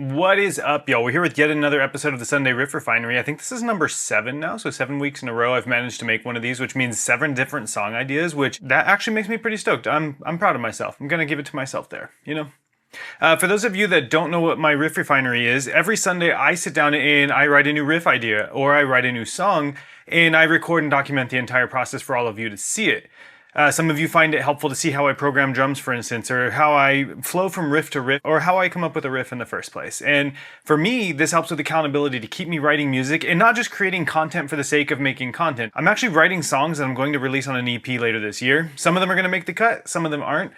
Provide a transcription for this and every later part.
What is up, y'all? We're here with yet another episode of the Sunday Riff Refinery. I think this is number 7 now, so 7 weeks in a row I've managed to make one of these, which means 7 different song ideas, which that actually makes me pretty stoked. I'm proud of myself. I'm gonna give it to myself there, you know? For those of you that don't know what my Riff Refinery is, every Sunday I sit down and I write a new riff idea, or I write a new song, and I record and document the entire process for all of you to see it. Some of you find it helpful to see how I program drums, for instance, or how I flow from riff to riff, or how I come up with a riff in the first place. And for me, this helps with accountability to keep me writing music and not just creating content for the sake of making content. I'm actually writing songs that I'm going to release on an EP later this year. Some of them are going to make the cut, some of them aren't.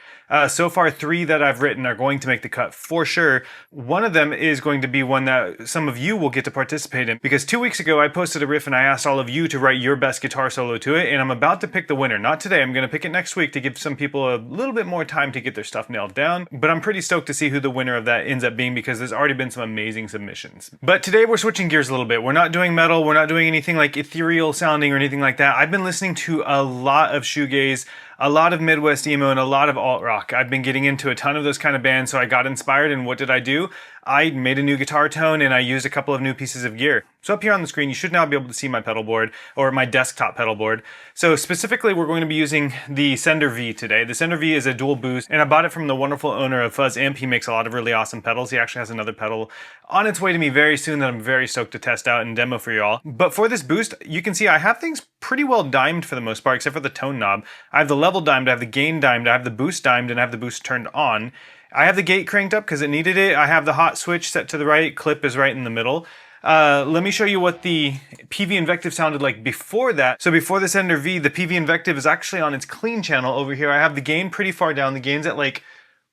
So far, 3 that I've written are going to make the cut for sure. One of them is going to be one that some of you will get to participate in, because 2 weeks ago I posted a riff and I asked all of you to write your best guitar solo to it, and I'm about to pick the winner. Not today, I'm going to pick it next week to give some people a little bit more time to get their stuff nailed down, but I'm pretty stoked to see who the winner of that ends up being, because there's already been some amazing submissions. But today we're switching gears a little bit. We're not doing metal, we're not doing anything like ethereal sounding or anything like that. I've been listening to a lot of shoegaze, a lot of Midwest emo, and a lot of alt rock. I've been getting into a ton of those kind of bands, so I got inspired, and what did I do? I made a new guitar tone and I used a couple of new pieces of gear. So up here on the screen, you should now be able to see my pedal board, or my desktop pedal board. So specifically, we're going to be using the Sender V today. The Sender V is a dual boost, and I bought it from the wonderful owner of Fuzz Imp. He makes a lot of really awesome pedals. He actually has another pedal on its way to me very soon that I'm very stoked to test out and demo for y'all. But for this boost, you can see I have things pretty well dimed for the most part, except for the tone knob. I have the level dimed, I have the gain dimed, I have the boost dimed, and I have the boost turned on. I have the gate cranked up because it needed it. I have the hot switch set to the right, clip is right in the middle. Let me show you what the PV Invective sounded like before that. So before the Sender V, the PV Invective is actually on its clean channel over here. I have the gain pretty far down. The gain's at like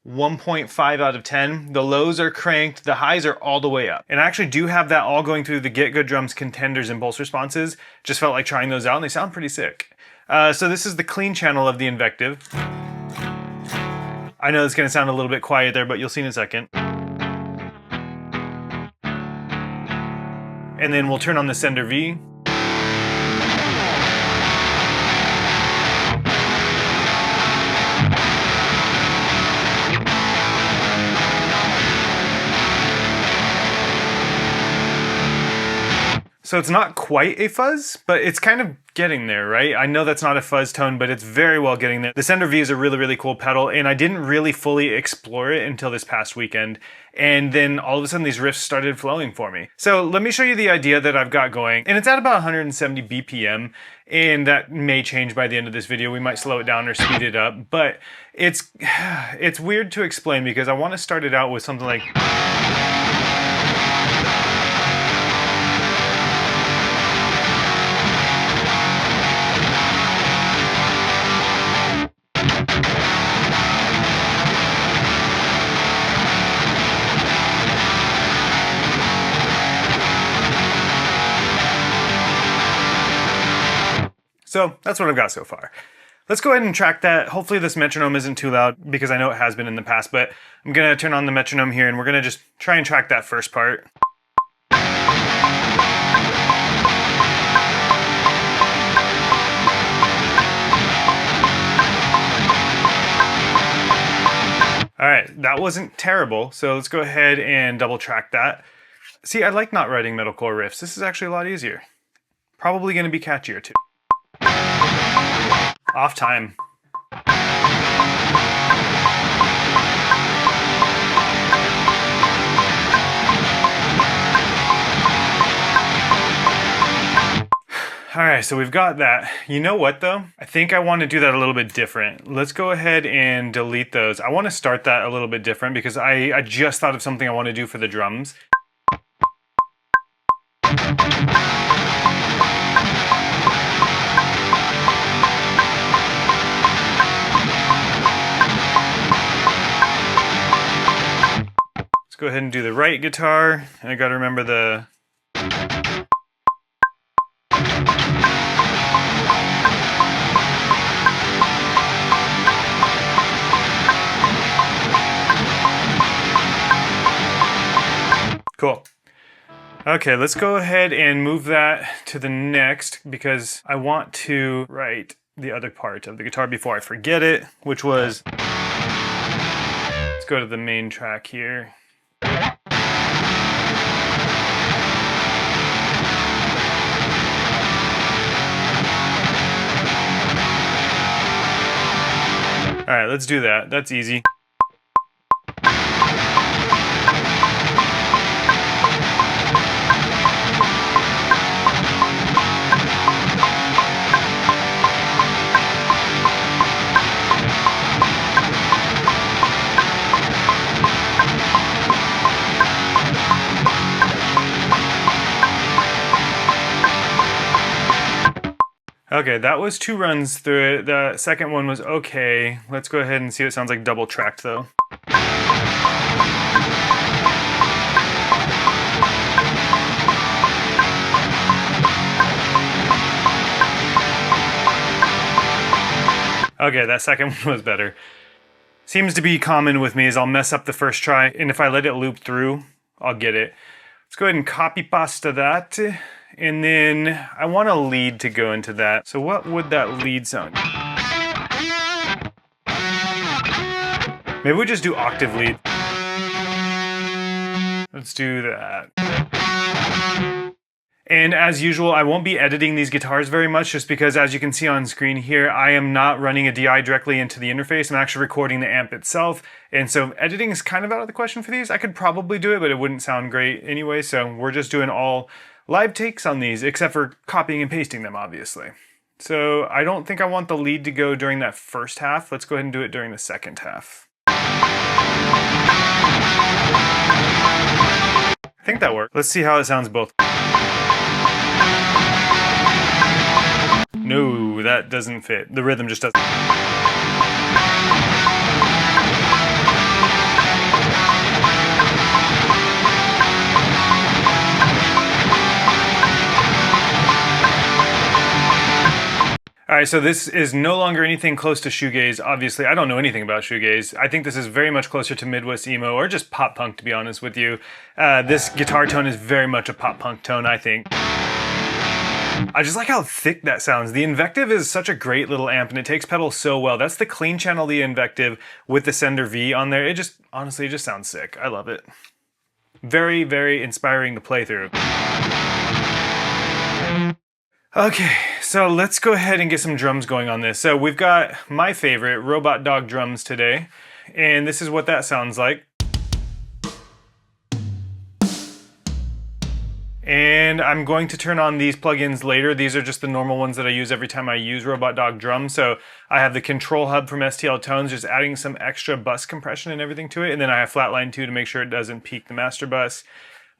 1.5 out of 10. The lows are cranked, the highs are all the way up. And I actually do have that all going through the Get Good Drums Contenders impulse responses. Just felt like trying those out and they sound pretty sick. So this is the clean channel of the Invective. I know it's going to sound a little bit quiet there, but you'll see in a second. And then we'll turn on the Sender V. So it's not quite a fuzz, but it's kind of getting there, right? I know that's not a fuzz tone, but it's very well getting there. The Sender V is a really, really cool pedal, and I didn't really fully explore it until this past weekend. And then all of a sudden these riffs started flowing for me. So let me show you the idea that I've got going. And it's at about 170 BPM, and that may change by the end of this video. We might slow it down or speed it up, but it's weird to explain because I want to start it out with something like... So that's what I've got so far. Let's go ahead and track that. Hopefully this metronome isn't too loud because I know it has been in the past, but I'm gonna turn on the metronome here and we're gonna just try and track that first part. All right, that wasn't terrible. So let's go ahead and double track that. See, I like not writing metalcore riffs. This is actually a lot easier. Probably gonna be catchier too. Off time. All right, so we've got that. You know what though? I think I want to do that a little bit different. Let's go ahead and delete those. I want to start that a little bit different because I just thought of something I want to do for the drums. Go ahead and do the right guitar, and I gotta remember the... Cool. Okay, let's go ahead and move that to the next because I want to write the other part of the guitar before I forget it, which was... Let's go to the main track here. right, let's do that. That's easy. Okay, that was 2 runs through it. The second one was okay. Let's go ahead and see what it sounds like double tracked though. Okay, that second one was better. Seems to be common with me is I'll mess up the first try, and if I let it loop through, I'll get it. Let's go ahead and copy pasta that. And then I want a lead to go into that. So what would that lead sound? Maybe we just do octave lead. Let's do that. And as usual, I won't be editing these guitars very much just because as you can see on screen here, I am not running a DI directly into the interface. I'm actually recording the amp itself. And so editing is kind of out of the question for these. I could probably do it, but it wouldn't sound great anyway. So we're just doing all live takes on these, except for copying and pasting them, obviously. So I don't think I want the lead to go during that first half. Let's go ahead and do it during the second half. I think that worked. Let's see how it sounds both. No, that doesn't fit. The rhythm just doesn't. Alright, so this is no longer anything close to shoegaze. Obviously, I don't know anything about shoegaze. I think this is very much closer to Midwest emo, or just pop punk, to be honest with you. This guitar tone is very much a pop punk tone, I think. I just like how thick that sounds. The Invective is such a great little amp, and it takes pedals so well. That's the clean channel, the Invective, with the Sender V on there. It just, honestly, it just sounds sick. I love it. Very, very inspiring to play through. Okay, so let's go ahead and get some drums going on this. So we've got my favorite, Robot Dog drums today, and this is what that sounds like. And I'm going to turn on these plugins later. These are just the normal ones that I use every time I use Robot Dog drums. So I have the control hub from STL Tones, just adding some extra bus compression and everything to it. And then I have Flatline 2 to make sure it doesn't peak the master bus.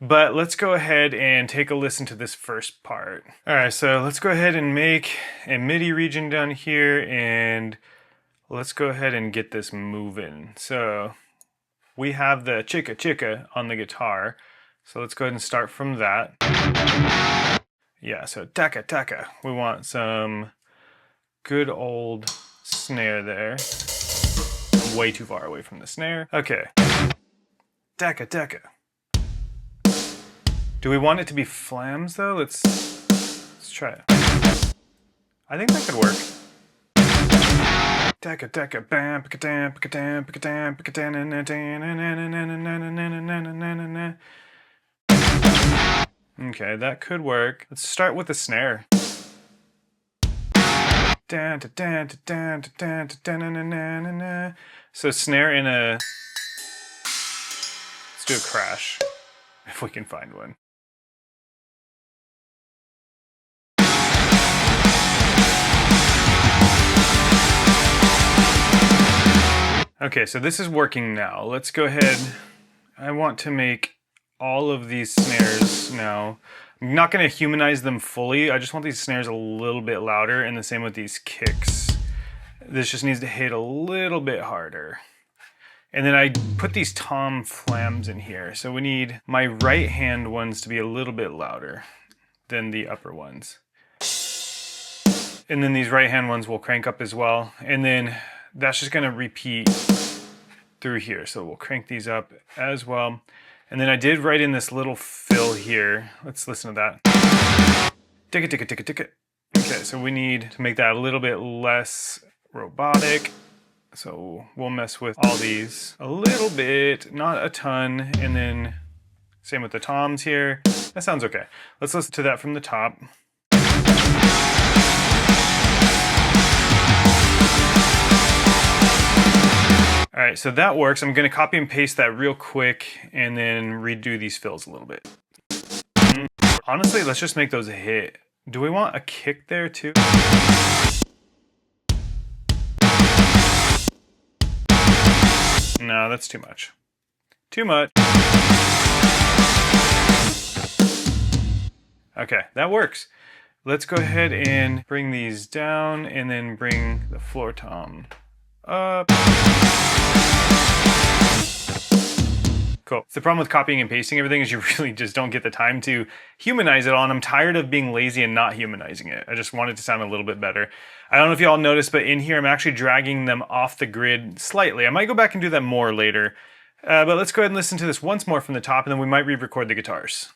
But let's go ahead and take a listen to this first part. All right, so let's go ahead and make a MIDI region down here, and let's go ahead and get this moving. So we have the chicka chicka on the guitar. So let's go ahead and start from that. Yeah, so taka taka. We want some good old snare there. I'm way too far away from the snare. Okay. Taka taka. Do we want it to be flams though? Let's try it. I think that could work. Taka taka bam pika dam pika dam pika dam pika dam na na na na na. Okay, that could work. Let's start with the snare. So snare in a... Let's do a crash, if we can find one. Okay, so this is working now. Let's go ahead. I want to make all of these snares now. I'm not going to humanize them fully. I just want these snares a little bit louder, and the same with these kicks. This just needs to hit a little bit harder. And then I put these tom flams in here. So we need my right hand ones to be a little bit louder than the upper ones. And then these right hand ones will crank up as well. And then that's just going to repeat through here. So we'll crank these up as well. And then I did write in this little fill here. Let's listen to that. Tick it, tick it, tick it, tick it. Okay, so we need to make that a little bit less robotic. So we'll mess with all these a little bit, not a ton. And then same with the toms here. That sounds okay. Let's listen to that from the top. All right, so that works. I'm gonna copy and paste that real quick and then redo these fills a little bit. Honestly, let's just make those a hit. Do we want a kick there too? No, that's too much. Too much. Okay, that works. Let's go ahead and bring these down and then bring the floor tom up. Cool. The problem with copying and pasting everything is you really just don't get the time to humanize it all, and I'm tired of being lazy and not humanizing it. I just want it to sound a little bit better. I don't know if you all noticed, but in here I'm actually dragging them off the grid slightly. I might go back and do that more later. But let's go ahead and listen to this once more from the top, and then we might re-record the guitars.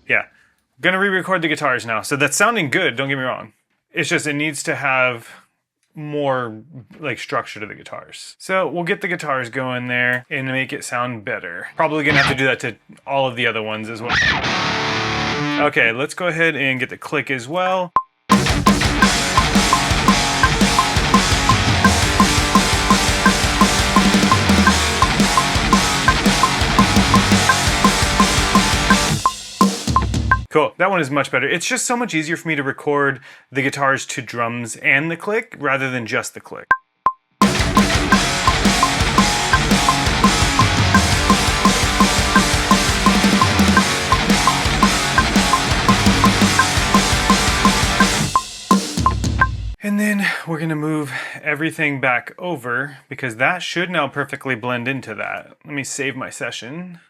Yeah, I'm gonna re-record the guitars now. So that's sounding good, don't get me wrong. It's just, it needs to have more like structure to the guitars. So we'll get the guitars going there and make it sound better. Probably gonna have to do that to all of the other ones as well. Okay, let's go ahead and get the click as well. Cool, that one is much better. It's just so much easier for me to record the guitars to drums and the click rather than just the click. And then we're gonna move everything back over because that should now perfectly blend into that. Let me save my session.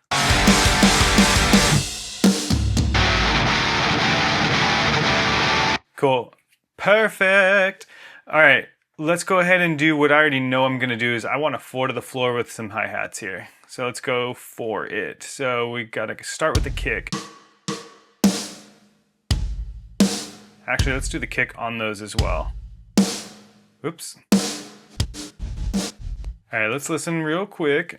Cool. Perfect. All right, let's go ahead and do what I already know I'm gonna do is I want a 4 to the floor with some hi-hats here. So let's go for it. So we gotta start with the kick. Actually, let's do the kick on those as well. Oops. All right, let's listen real quick.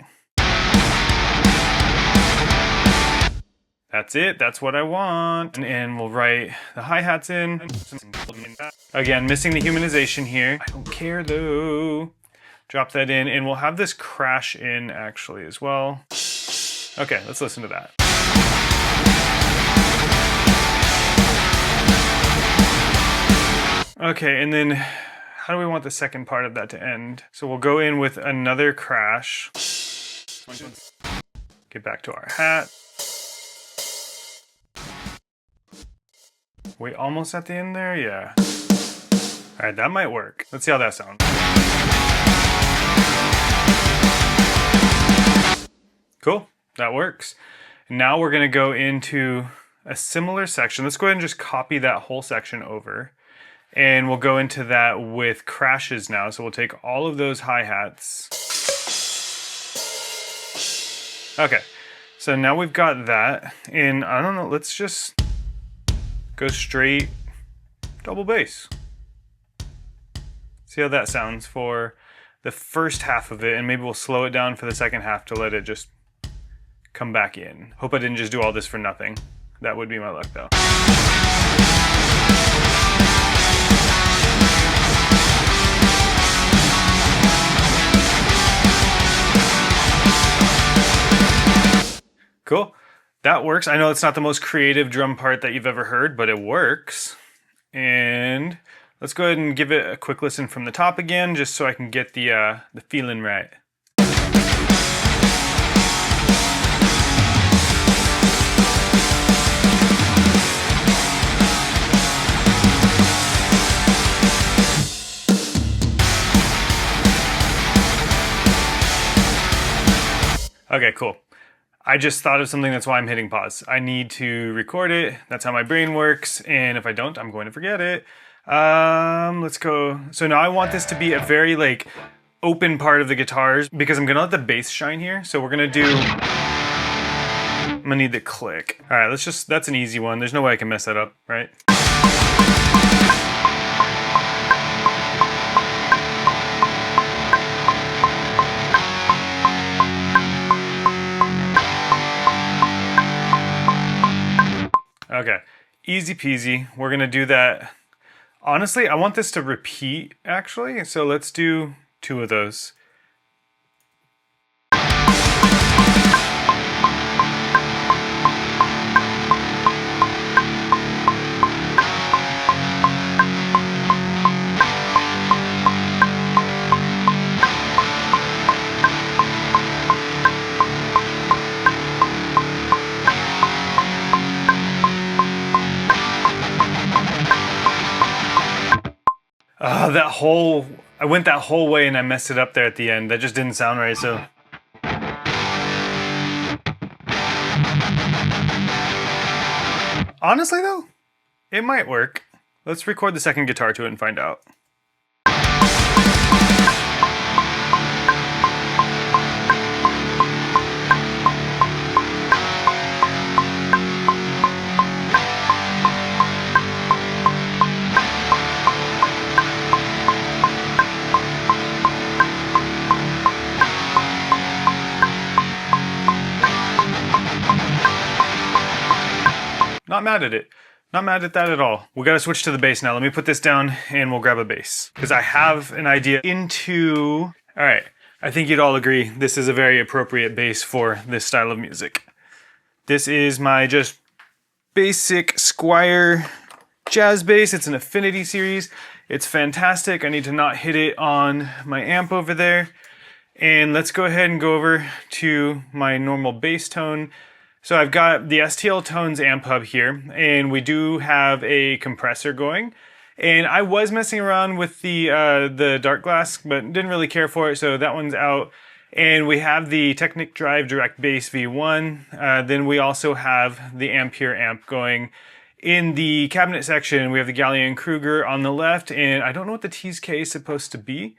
That's it, that's what I want. And we'll write the hi-hats in. Again, missing the humanization here. I don't care though. Drop that in, and we'll have this crash in actually as well. Okay, let's listen to that. Okay, and then how do we want the second part of that to end? So we'll go in with another crash. Get back to our hat. We almost at the end there? Yeah. All right, that might work. Let's see how that sounds. Cool, that works. Now we're gonna go into a similar section. Let's go ahead and just copy that whole section over. And we'll go into that with crashes now. So we'll take all of those hi-hats. Okay, so now we've got that. And I don't know, let's just go straight double bass. See how that sounds for the first half of it, and maybe we'll slow it down for the second half to let it just come back in. Hope I didn't just do all this for nothing. That would be my luck though. Cool. That works. I know it's not the most creative drum part that you've ever heard, but it works. And let's go ahead and give it a quick listen from the top again, just so I can get the feeling right. Okay, cool. I just thought of something, that's why I'm hitting pause. I need to record it. That's how my brain works. And if I don't, I'm going to forget it. Let's go. So now I want this to be a very like open part of the guitars because I'm gonna let the bass shine here. So we're gonna do, I'm gonna need the click. All right, that's an easy one. There's no way I can mess that up, right? Okay, easy peasy. We're gonna do that. Honestly, I want this to repeat actually, so let's do 2 of those. I went that whole way and I messed it up there at the end. That just didn't sound right, so. Honestly though, it might work. Let's record the second guitar to it and find out. Not mad at it. Not mad at that at all. We gotta switch to the bass now. Let me put this down and we'll grab a bass. Because I have an idea into... Alright, I think you'd all agree this is a very appropriate bass for this style of music. This is my just basic Squire jazz bass. It's an Affinity series. It's fantastic. I need to not hit it on my amp over there. And let's go ahead and go over to my normal bass tone. So I've got the STL Tones AmpHub here, and we do have a compressor going. And I was messing around with the dark glass, but didn't really care for it, so that one's out. And we have the Technic Drive Direct Bass V1. Then we also have the Ampere amp going. In the cabinet section, we have the Gallion Kruger on the left, and I don't know what the TSK is supposed to be.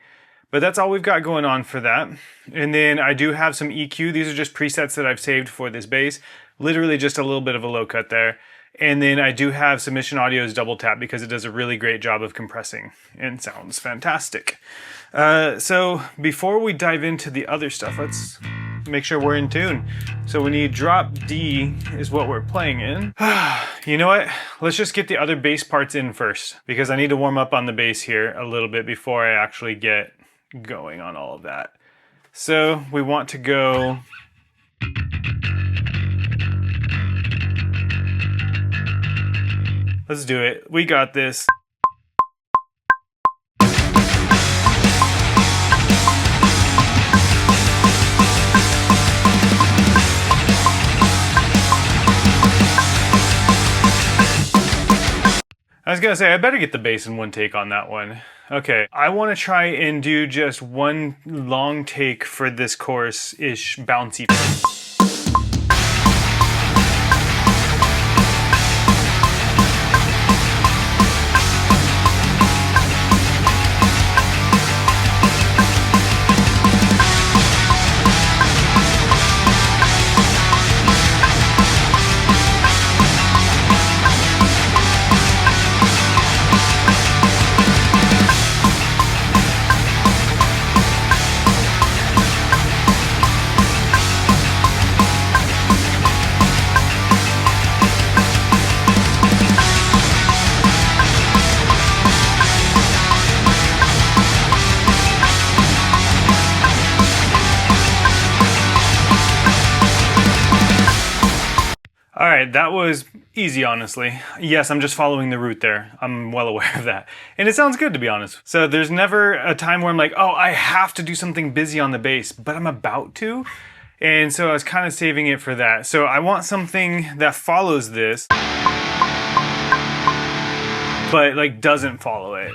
But that's all we've got going on for that. And then I do have some EQ. These are just presets that I've saved for this bass. Literally just a little bit of a low cut there. And then I do have Submission Audio's double tap because it does a really great job of compressing and sounds fantastic. So before we dive into the other stuff, let's make sure we're in tune. So we need drop D is what we're playing in. You know what? Let's just get the other bass parts in first because I need to warm up on the bass here a little bit before I actually get going on all of that. So we want to go let's do it. We got this. I was gonna say, I better get the bass in one take on that one. Okay, I want to try and do just one long take for this chorus-ish bouncy. Alright, that was easy, honestly. Yes, I'm just following the route there. I'm well aware of that. And it sounds good, to be honest. So there's never a time where I'm like, oh, I have to do something busy on the bass, but I'm about to. And so I was kind of saving it for that. So I want something that follows this, but like doesn't follow it.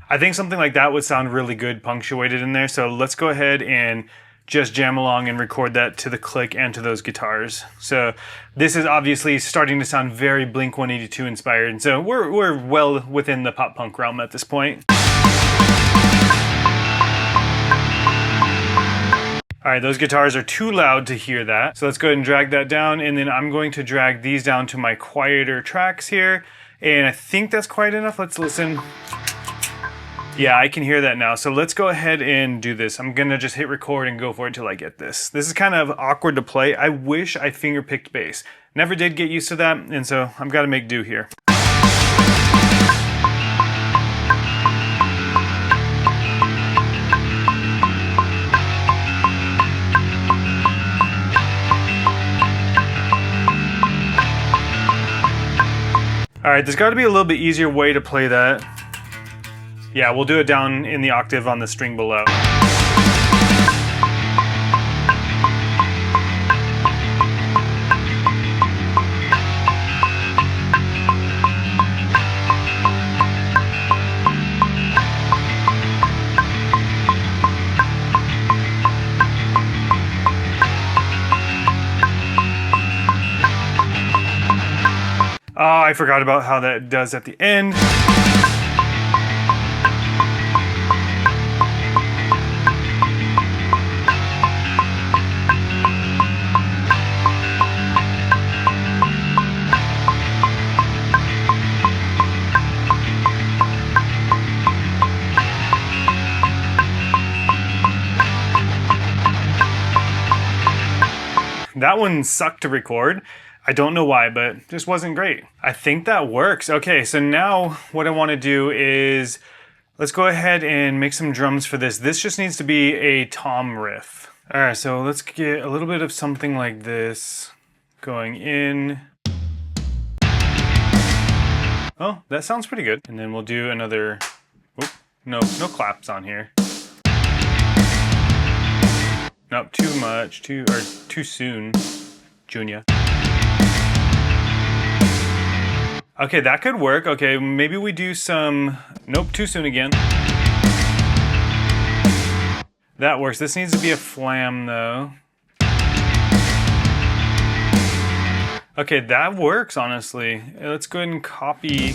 I think something like that would sound really good punctuated in there. So let's go ahead and just jam along and record that to the click and to those guitars. So this is obviously starting to sound very Blink-182 inspired. And so we're well within the pop punk realm at this point. All right, those guitars are too loud to hear that. So let's go ahead and drag that down, and then I'm going to drag these down to my quieter tracks here. And I think that's quiet enough. Let's listen. Yeah, I can hear that now. So let's go ahead and do this. I'm gonna just hit record and go for it till I get this. This is kind of awkward to play. I wish I finger-picked bass. Never did get used to that, and so I've gotta make do here. All right, there's gotta be a little bit easier way to play that. Yeah, we'll do it down in the octave on the string below. Oh, I forgot about how that does at the end. That one sucked to record. I don't know why, but it just wasn't great. I think that works. Okay, so now what I want to do is, let's go ahead and make some drums for this. This just needs to be a tom riff. All right, so let's get a little bit of something like this going in. Oh, that sounds pretty good. And then we'll do another, oh, no claps on here. Nope, too much, too soon, Junior. Okay, that could work. Okay, maybe we do some, nope, too soon again. That works. This needs to be a flam though. Okay, that works, honestly. Let's go ahead and copy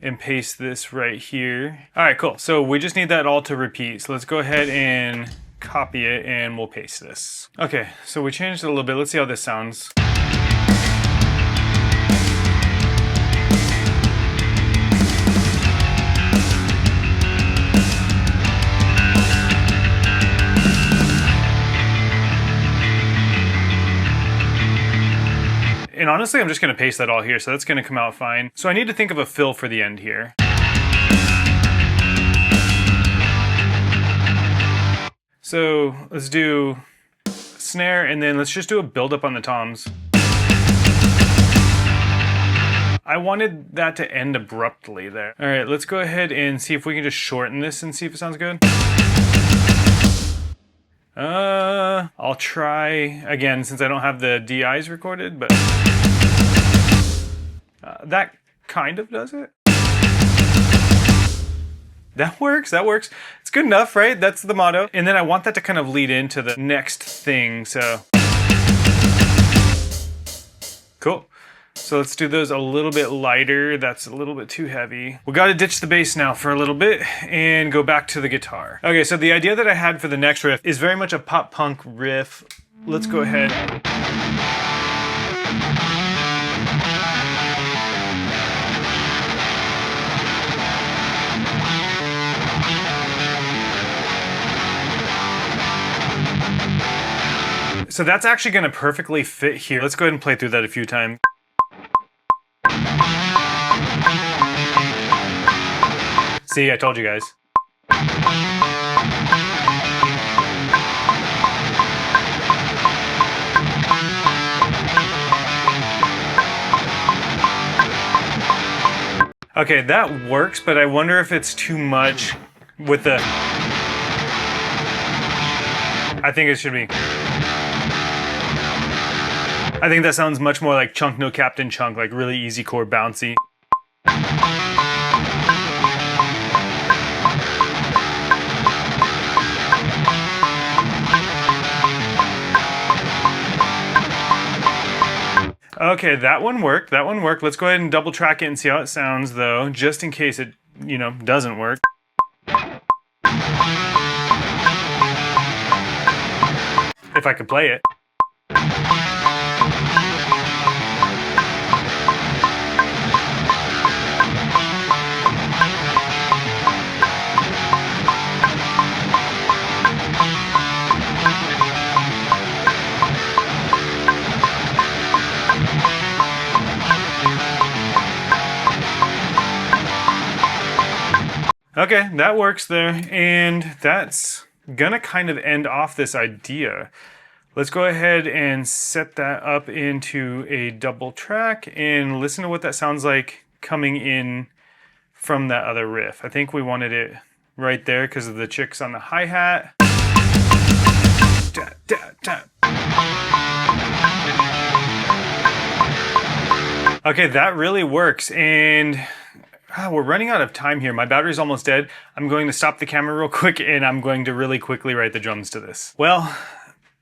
and paste this right here. All right, cool. So we just need that all to repeat. So let's go ahead and copy it and we'll paste this. Okay, so we changed it a little bit. Let's see how this sounds. And honestly, I'm just gonna paste that all here, so that's gonna come out fine. So I need to think of a fill for the end here. So let's do snare, and then let's just do a build-up on the toms. I wanted that to end abruptly there. All right, let's go ahead and see if we can just shorten this and see if it sounds good. I'll try again since I don't have the DIs recorded, but that kind of does it. That works, that works. It's good enough, right? That's the motto. And then I want that to kind of lead into the next thing, so. Cool. So let's do those a little bit lighter. That's a little bit too heavy. We gotta ditch the bass now for a little bit and go back to the guitar. Okay, so the idea that I had for the next riff is very much a pop punk riff. Let's go ahead. So that's actually gonna perfectly fit here. Let's go ahead and play through that a few times. See, I told you guys. Okay, that works, but I wonder if it's too much with the... I think it should be... I think that sounds much more like Chunk No Captain Chunk, like really easy chord bouncy. Okay, that one worked, that one worked. Let's go ahead and double track it and see how it sounds though, just in case it, you know, doesn't work. I could play it. Okay, that works there, and that's gonna kind of end off this idea. Let's go ahead and set that up into a double track and listen to what that sounds like coming in from that other riff. I think we wanted it right there because of the chicks on the hi-hat. Da, da, da. Okay, that really works, and we're running out of time here. My battery's almost dead. I'm going to stop the camera real quick and I'm going to really quickly write the drums to this. Well,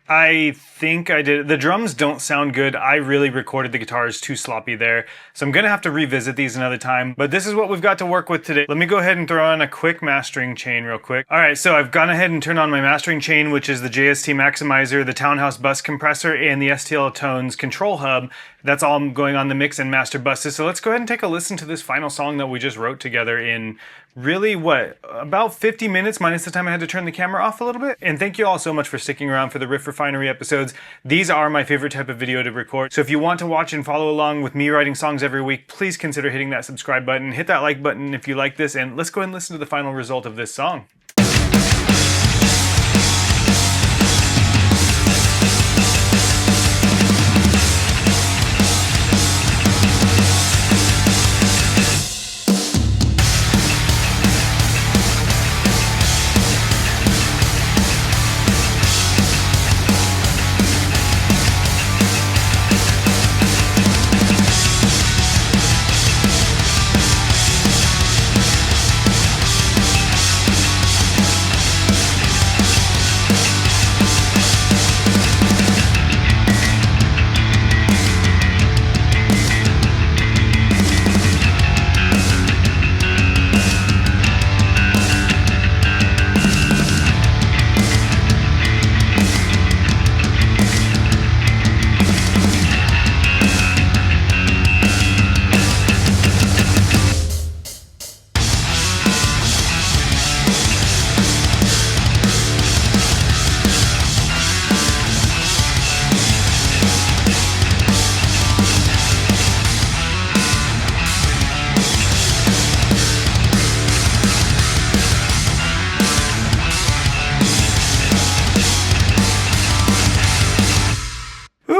I think I did. The drums don't sound good. I really recorded the guitars too sloppy there. So I'm gonna have to revisit these another time, but this is what we've got to work with today. Let me go ahead and throw on a quick mastering chain real quick. All right, so I've gone ahead and turned on my mastering chain, which is the JST Maximizer, the Townhouse Bus Compressor, and the STL Tones Control Hub. That's all going on the mix and master buses. So let's go ahead and take a listen to this final song that we just wrote together in really, what, about 50 minutes minus the time I had to turn the camera off a little bit. And thank you all so much for sticking around for the Riff Refinery episodes. These are my favorite type of video to record. So if you want to watch and follow along with me writing songs every week, please consider hitting that subscribe button, hit that like button if you like this, and let's go ahead and listen to the final result of this song.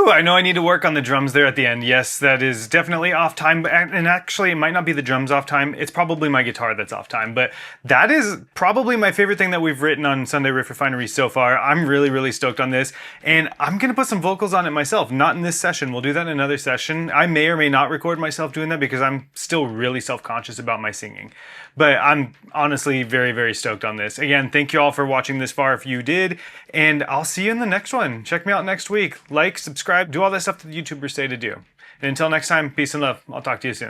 I know I need to work on the drums there at the end. Yes, that is definitely off time, and actually it might not be the drums off time, it's probably my guitar that's off time, but that is probably my favorite thing that we've written on Sunday Riff Refinery so far. I'm really stoked on this, and I'm gonna put some vocals on it myself, not in this session. We'll do that in another session. I may or may not record myself doing that because I'm still really self-conscious about my singing. But I'm honestly very stoked on this. Again, thank you all for watching this far if you did, and I'll see you in the next one. Check me out next week. Like, subscribe, do all that stuff that the YouTubers say to do. And until next time, peace and love. I'll talk to you soon.